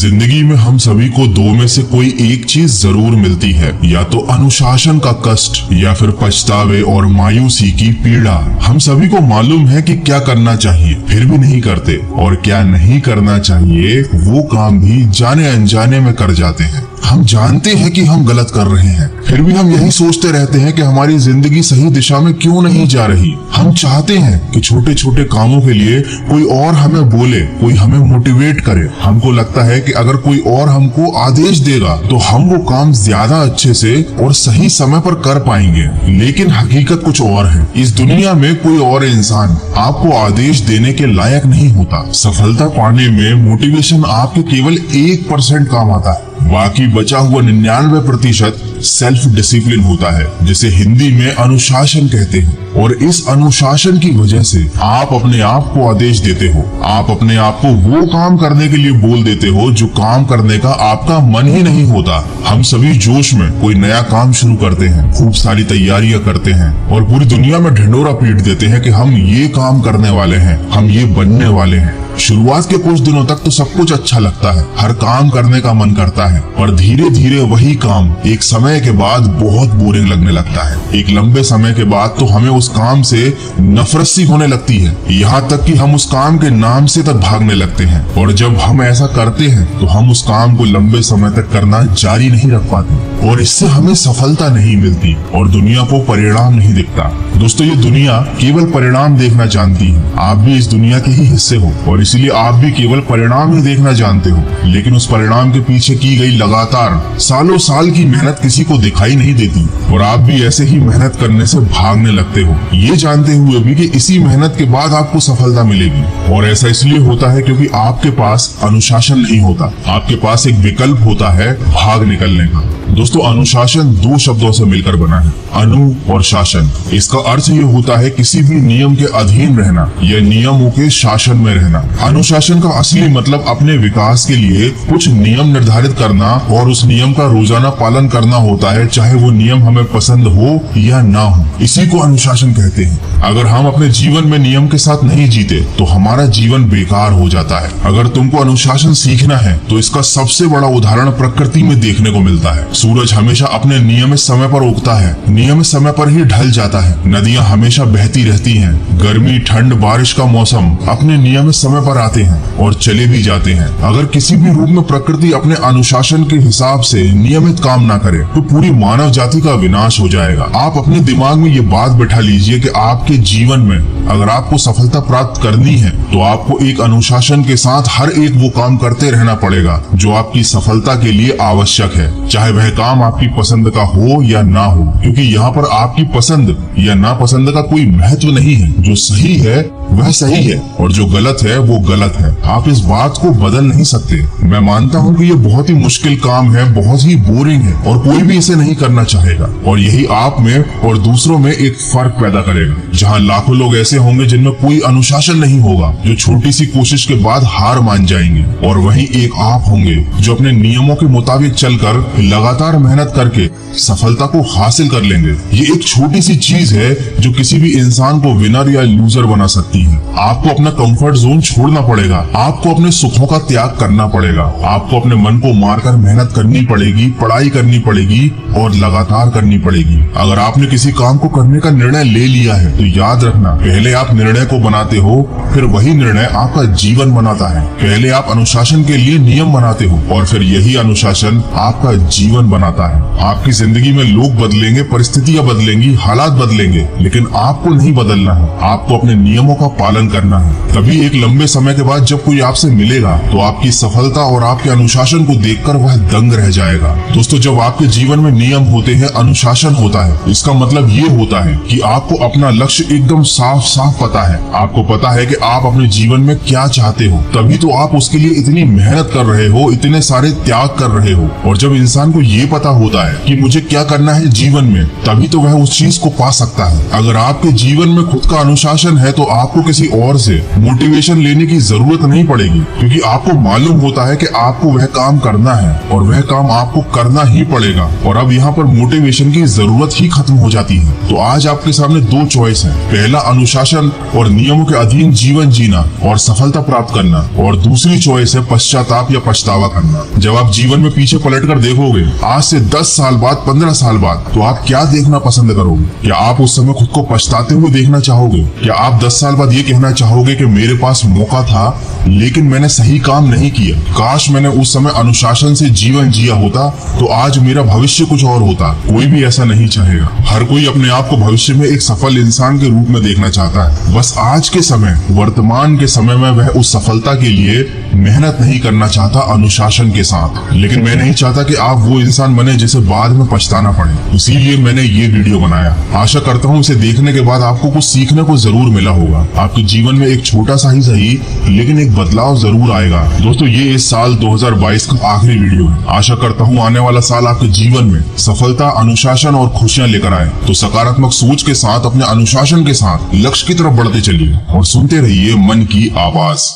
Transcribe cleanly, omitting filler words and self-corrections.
जिंदगी में हम सभी को दो में से कोई एक चीज जरूर मिलती है, या तो अनुशासन का कष्ट या फिर पछतावे और मायूसी की पीड़ा। हम सभी को मालूम है कि क्या करना चाहिए फिर भी नहीं करते, और क्या नहीं करना चाहिए वो काम भी जाने अनजाने में कर जाते हैं। हम जानते हैं कि हम गलत कर रहे हैं, फिर भी हम यही सोचते रहते हैं कि हमारी जिंदगी सही दिशा में क्यों नहीं जा रही। हम चाहते हैं कि छोटे छोटे कामों के लिए कोई और हमें बोले, कोई हमें मोटिवेट करे। हमको लगता है कि अगर कोई और हमको आदेश देगा तो हम वो काम ज्यादा अच्छे से और सही समय पर कर पाएंगे। लेकिन हकीकत कुछ और है। इस दुनिया में कोई और इंसान आपको आदेश देने के लायक नहीं होता। सफलता पाने में मोटिवेशन आपके केवल 1% काम आता है, बाकी बचा हुआ 99% सेल्फ डिसिप्लिन होता है, जिसे हिंदी में अनुशासन कहते हैं। और इस अनुशासन की वजह से आप अपने आप को आदेश देते हो, आप अपने आप को वो काम करने के लिए बोल देते हो जो काम करने का आपका मन ही नहीं होता। हम सभी जोश में कोई नया काम शुरू करते हैं, खूब सारी तैयारियां करते हैं और पूरी दुनिया में ढिंडोरा पीट देते हैं कि हम ये काम करने वाले हैं, हम ये बनने वाले हैं। शुरुआत के कुछ दिनों तक तो सब कुछ अच्छा लगता है, हर काम करने का मन करता है, पर धीरे धीरे वही काम एक समय के बाद बहुत बोरिंग लगने लगता है। एक लंबे समय के बाद तो हमें उस काम से नफरत सी होने लगती है, यहाँ तक कि हम उस काम के नाम से तक भागने लगते हैं। और जब हम ऐसा करते हैं तो हम उस काम को लंबे समय तक करना जारी नहीं रख पाते, और इससे हमें सफलता नहीं मिलती और दुनिया को परिणाम नहीं दिखता। दोस्तों, ये दुनिया केवल परिणाम देखना जानती है। आप भी इस दुनिया के ही हिस्से हो और इसलिए आप भी केवल परिणाम ही देखना जानते हो, लेकिन उस परिणाम के पीछे की गई लगातार सालों साल की मेहनत किसी को दिखाई नहीं देती, और आप भी ऐसे ही मेहनत करने से भागने लगते हो, ये जानते हुए भी कि इसी मेहनत के बाद आपको सफलता मिलेगी। और ऐसा इसलिए होता है क्योंकि आपके पास अनुशासन नहीं होता, आपके पास एक विकल्प होता है भाग निकलने का। दोस्तों, अनुशासन दो शब्दों से मिलकर बना है, अनु और शासन। इसका अर्थ ये होता है किसी भी नियम के अधीन रहना या नियमों के शासन में रहना। अनुशासन का असली मतलब अपने विकास के लिए कुछ नियम निर्धारित करना और उस नियम का रोजाना पालन करना होता है, चाहे वो नियम हमें पसंद हो या ना हो। इसी को अनुशासन कहते हैं। अगर हम अपने जीवन में नियम के साथ नहीं जीते तो हमारा जीवन बेकार हो जाता है। अगर तुमको अनुशासन सीखना है तो इसका सबसे बड़ा उदाहरण प्रकृति में देखने को मिलता है। सूरज हमेशा अपने नियमित समय पर उगता है, नियमित समय पर ही ढल जाता है। नदियां हमेशा बहती रहती हैं। गर्मी, ठंड, बारिश का मौसम अपने नियमित समय पर आते हैं और चले भी जाते हैं। अगर किसी भी रूप में प्रकृति अपने अनुशासन के हिसाब से नियमित काम ना करे तो पूरी मानव जाति का विनाश हो जाएगा। आप अपने दिमाग में ये बात बैठा लीजिए कि आपके जीवन में अगर आपको सफलता प्राप्त करनी है तो आपको एक अनुशासन के साथ हर एक वो काम करते रहना पड़ेगा जो आपकी सफलता के लिए आवश्यक है, चाहे वह काम आपकी पसंद का हो या ना हो, क्योंकि यहाँ पर आपकी पसंद या नापसंद का कोई महत्व नहीं है। जो सही है वह सही है और जो गलत है वो गलत है। आप इस बात को बदल नहीं सकते। मैं मानता हूँ कि ये बहुत ही मुश्किल काम है, बहुत ही बोरिंग है और कोई भी इसे नहीं करना चाहेगा, और यही आप में और दूसरों में एक फर्क पैदा करेगा। जहाँ लाखों लोग ऐसे होंगे जिनमें कोई अनुशासन नहीं होगा, जो छोटी सी कोशिश के बाद हार मान जाएंगे, और वहीं एक आप होंगे जो अपने नियमों के मुताबिक चलकर लगातार मेहनत करके सफलता को हासिल कर लेंगे। ये एक छोटी सी चीज है जो किसी भी इंसान को विनर या लूजर बना सकती है। आपको अपना कंफर्ट जोन छोड़ना पड़ेगा, आपको अपने सुखों का त्याग करना पड़ेगा, आपको अपने मन को मारकर मेहनत करनी पड़ेगी, पढ़ाई करनी पड़ेगी और लगातार करनी पड़ेगी। अगर आपने किसी काम को करने का निर्णय ले लिया है तो याद रखना, पहले आप निर्णय को बनाते हो, फिर वही निर्णय आपका जीवन बनाता है। पहले आप अनुशासन के लिए नियम बनाते हो और फिर यही अनुशासन आपका जीवन बनाता है। आपकी जिंदगी में लोग बदलेंगे, परिस्थितियां बदलेंगी, हालात बदलेंगे, लेकिन आपको नहीं बदलना है। आपको अपने नियमों का पालन करना है। तभी एक लंबे समय के बाद जब कोई आपसे मिलेगा तो आपकी सफलता और आपके अनुशासन को देखकर वह दंग रह जाएगा। दोस्तों, जब आपके जीवन में नियम होते हैं, अनुशासन होता है, इसका मतलब ये होता है कि आपको अपना लक्ष्य एकदम साफ साफ पता है। आपको पता है कि आप अपने जीवन में क्या चाहते हो, तभी तो आप उसके लिए इतनी मेहनत कर रहे हो, इतने सारे त्याग कर रहे हो। और जब इंसान को ये पता होता है कि मुझे क्या करना है जीवन में, तभी तो वह उस चीज को पा सकता है। अगर आपके जीवन में खुद का अनुशासन है तो आपको आपको किसी और से मोटिवेशन लेने की जरूरत नहीं पड़ेगी, क्योंकि आपको मालूम होता है कि आपको वह काम करना है और वह काम आपको करना ही पड़ेगा। और अब यहाँ पर मोटिवेशन की जरूरत ही खत्म हो जाती है। तो आज आपके सामने दो चॉइस है, पहला अनुशासन और नियमों के अधीन जीवन जीना और सफलता प्राप्त करना, और दूसरी चॉइस है पश्चाताप या पछतावा करना। जब आप जीवन में पीछे पलट कर देखोगे आज से 10 साल बाद, 15 साल बाद, तो आप क्या देखना पसंद करोगे? क्या आप उस समय खुद को पछताते हुए देखना चाहोगे? क्या आप 10 साल बाद ये कहना चाहोगे कि मेरे पास मौका था लेकिन मैंने सही काम नहीं किया, काश मैंने उस समय अनुशासन से जीवन जिया होता तो आज मेरा भविष्य कुछ और होता? कोई भी ऐसा नहीं चाहेगा। हर कोई अपने आप को भविष्य में एक सफल इंसान के रूप में देखना चाहता है। बस आज के समय, वर्तमान के समय में वह उस सफलता के लिए मेहनत नहीं करना चाहता अनुशासन के साथ। लेकिन मैं नहीं चाहता कि आप वो इंसान बने जिसे बाद में पछताना पड़े, इसीलिए मैंने ये वीडियो बनाया। आशा करता हूँ इसे देखने के बाद आपको कुछ सीखने को जरूर मिला होगा। आपके जीवन में एक छोटा सा ही सही लेकिन एक बदलाव जरूर आएगा। दोस्तों, ये इस साल 2022 का आखिरी वीडियो है। आशा करता हूँ आने वाला साल आपके जीवन में सफलता, अनुशासन और खुशियां लेकर आए। तो सकारात्मक सोच के साथ, अपने अनुशासन के साथ लक्ष्य की तरफ बढ़ते चलिए और सुनते रहिए मन की आवाज।